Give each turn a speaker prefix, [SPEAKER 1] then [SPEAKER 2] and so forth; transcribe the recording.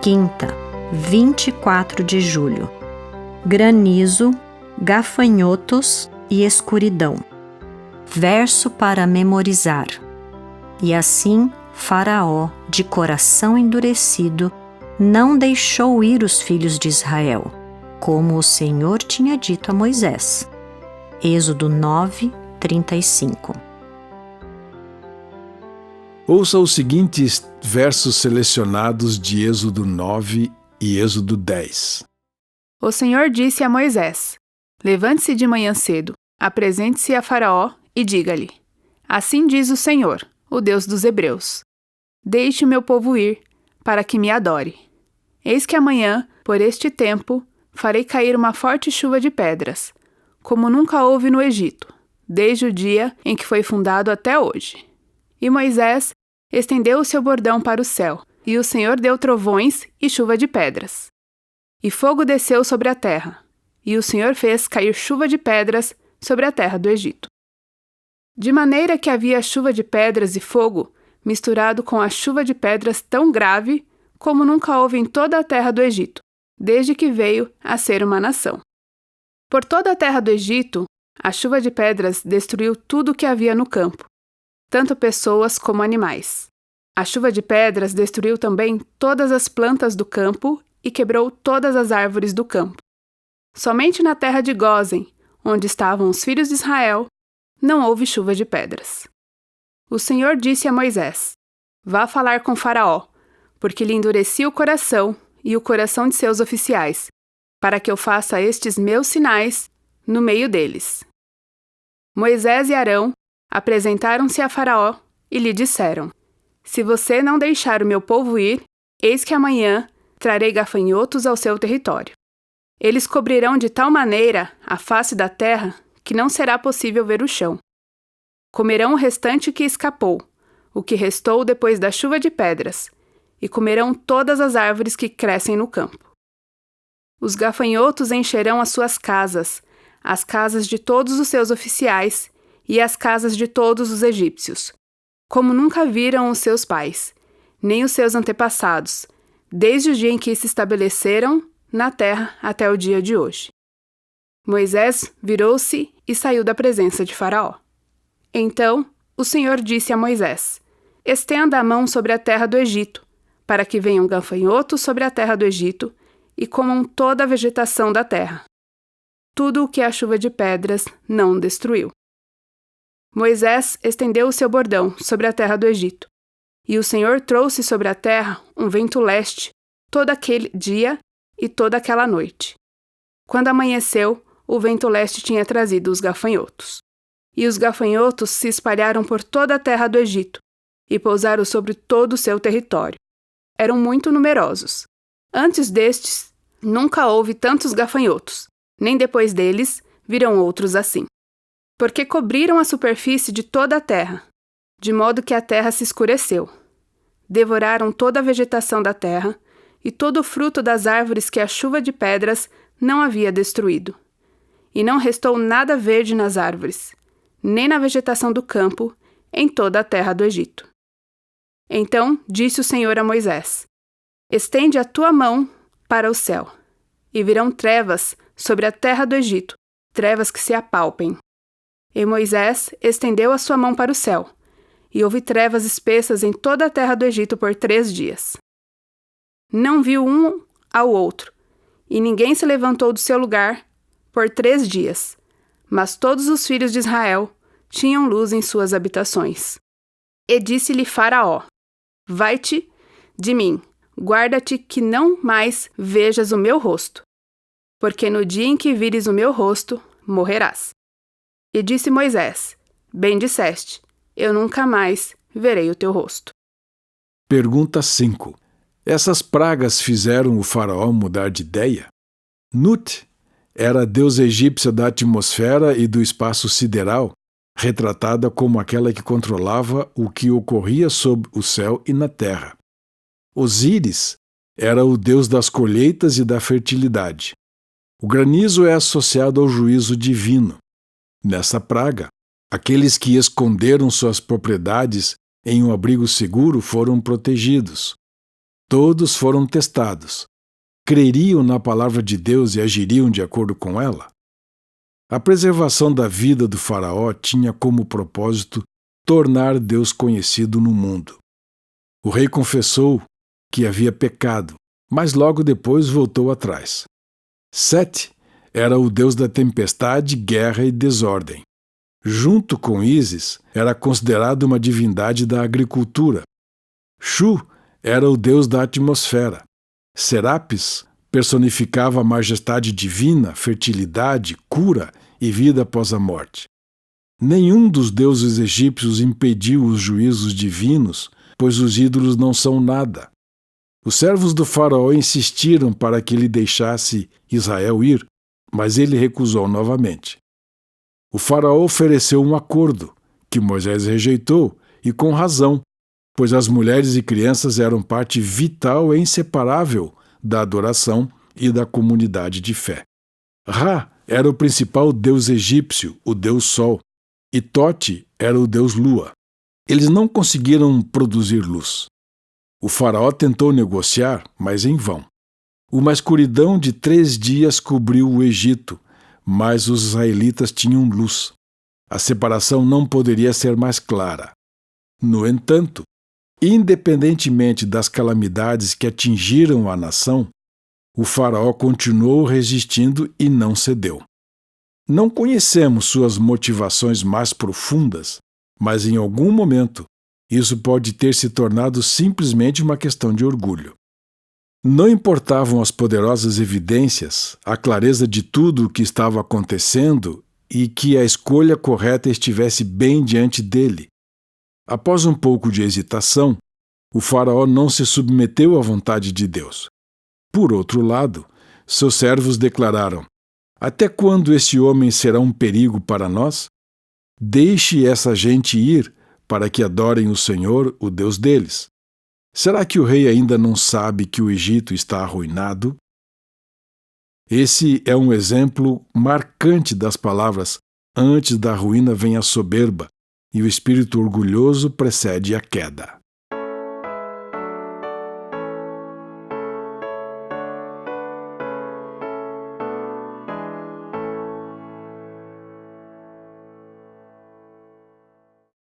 [SPEAKER 1] Quinta, 24 de julho. Granizo, gafanhotos e escuridão. Verso para memorizar. E assim Faraó, de coração endurecido, não deixou ir os filhos de Israel, como o Senhor tinha dito a Moisés. Êxodo 9, 35.
[SPEAKER 2] Ouça os seguintes versos selecionados de Êxodo 9 e Êxodo 10.
[SPEAKER 3] O Senhor disse a Moisés: Levante-se de manhã cedo, apresente-se a Faraó e diga-lhe: Assim diz o Senhor, o Deus dos Hebreus: Deixe o meu povo ir, para que me adore. Eis que amanhã, por este tempo, farei cair uma forte chuva de pedras, como nunca houve no Egito, desde o dia em que foi fundado até hoje. E Moisés estendeu o seu bordão para o céu, e o Senhor deu trovões e chuva de pedras. E fogo desceu sobre a terra, e o Senhor fez cair chuva de pedras sobre a terra do Egito. De maneira que havia chuva de pedras e fogo, misturado com a chuva de pedras tão grave como nunca houve em toda a terra do Egito, desde que veio a ser uma nação. Por toda a terra do Egito, a chuva de pedras destruiu tudo o que havia no campo, tanto pessoas como animais. A chuva de pedras destruiu também todas as plantas do campo e quebrou todas as árvores do campo. Somente na terra de Gósen, onde estavam os filhos de Israel, não houve chuva de pedras. O Senhor disse a Moisés: Vá falar com Faraó, porque lhe endureci o coração e o coração de seus oficiais, para que eu faça estes meus sinais no meio deles. Moisés e Arão apresentaram-se a Faraó e lhe disseram: Se você não deixar o meu povo ir, eis que amanhã trarei gafanhotos ao seu território. Eles cobrirão de tal maneira a face da terra que não será possível ver o chão. Comerão o restante que escapou, o que restou depois da chuva de pedras, e comerão todas as árvores que crescem no campo. Os gafanhotos encherão as suas casas, as casas de todos os seus oficiais e as casas de todos os egípcios, como nunca viram os seus pais, nem os seus antepassados, desde o dia em que se estabeleceram na terra até o dia de hoje. Moisés virou-se e saiu da presença de Faraó. Então o Senhor disse a Moisés: Estenda a mão sobre a terra do Egito, para que venham gafanhotos sobre a terra do Egito e comam toda a vegetação da terra, tudo o que a chuva de pedras não destruiu. Moisés estendeu o seu bordão sobre a terra do Egito, e o Senhor trouxe sobre a terra um vento leste todo aquele dia e toda aquela noite. Quando amanheceu, o vento leste tinha trazido os gafanhotos. E os gafanhotos se espalharam por toda a terra do Egito e pousaram sobre todo o seu território. Eram muito numerosos. Antes destes, nunca houve tantos gafanhotos, nem depois deles virão outros assim. Porque cobriram a superfície de toda a terra, de modo que a terra se escureceu. Devoraram toda a vegetação da terra e todo o fruto das árvores que a chuva de pedras não havia destruído. E não restou nada verde nas árvores, nem na vegetação do campo, em toda a terra do Egito. Então disse o Senhor a Moisés: Estende a tua mão para o céu, e virão trevas sobre a terra do Egito, trevas que se apalpem. E Moisés estendeu a sua mão para o céu, e houve trevas espessas em toda a terra do Egito por 3 dias. Não viu um ao outro, e ninguém se levantou do seu lugar por 3 dias, mas todos os filhos de Israel tinham luz em suas habitações. E disse-lhe Faraó: Vai-te de mim, guarda-te que não mais vejas o meu rosto, porque no dia em que vires o meu rosto, morrerás. E disse Moisés: Bem disseste, eu nunca mais verei o teu rosto.
[SPEAKER 2] Pergunta 5. Essas pragas fizeram o faraó mudar de ideia? Nut era a deusa egípcia da atmosfera e do espaço sideral, retratada como aquela que controlava o que ocorria sob o céu e na terra. Osíris era o deus das colheitas e da fertilidade. O granizo é associado ao juízo divino. Nessa praga, aqueles que esconderam suas propriedades em um abrigo seguro foram protegidos. Todos foram testados. Creriam na palavra de Deus e agiriam de acordo com ela? A preservação da vida do faraó tinha como propósito tornar Deus conhecido no mundo. O rei confessou que havia pecado, mas logo depois voltou atrás. Sete era o deus da tempestade, guerra e desordem. Junto com Ísis, era considerado uma divindade da agricultura. Shu era o deus da atmosfera. Serapis personificava a majestade divina, fertilidade, cura e vida após a morte. Nenhum dos deuses egípcios impediu os juízos divinos, pois os ídolos não são nada. Os servos do faraó insistiram para que ele deixasse Israel ir, mas ele recusou novamente. O faraó ofereceu um acordo, que Moisés rejeitou, e com razão, pois as mulheres e crianças eram parte vital e inseparável da adoração e da comunidade de fé. Ra era o principal deus egípcio, o deus Sol, e Tote era o deus Lua. Eles não conseguiram produzir luz. O faraó tentou negociar, mas em vão. Uma escuridão de 3 dias cobriu o Egito, mas os israelitas tinham luz. A separação não poderia ser mais clara. No entanto, independentemente das calamidades que atingiram a nação, o faraó continuou resistindo e não cedeu. Não conhecemos suas motivações mais profundas, mas em algum momento isso pode ter se tornado simplesmente uma questão de orgulho. Não importavam as poderosas evidências, a clareza de tudo o que estava acontecendo e que a escolha correta estivesse bem diante dele. Após um pouco de hesitação, o faraó não se submeteu à vontade de Deus. Por outro lado, seus servos declararam: até quando esse homem será um perigo para nós? Deixe essa gente ir para que adorem o Senhor, o Deus deles. Será que o rei ainda não sabe que o Egito está arruinado? Esse é um exemplo marcante das palavras: antes da ruína vem a soberba, e o espírito orgulhoso precede a queda.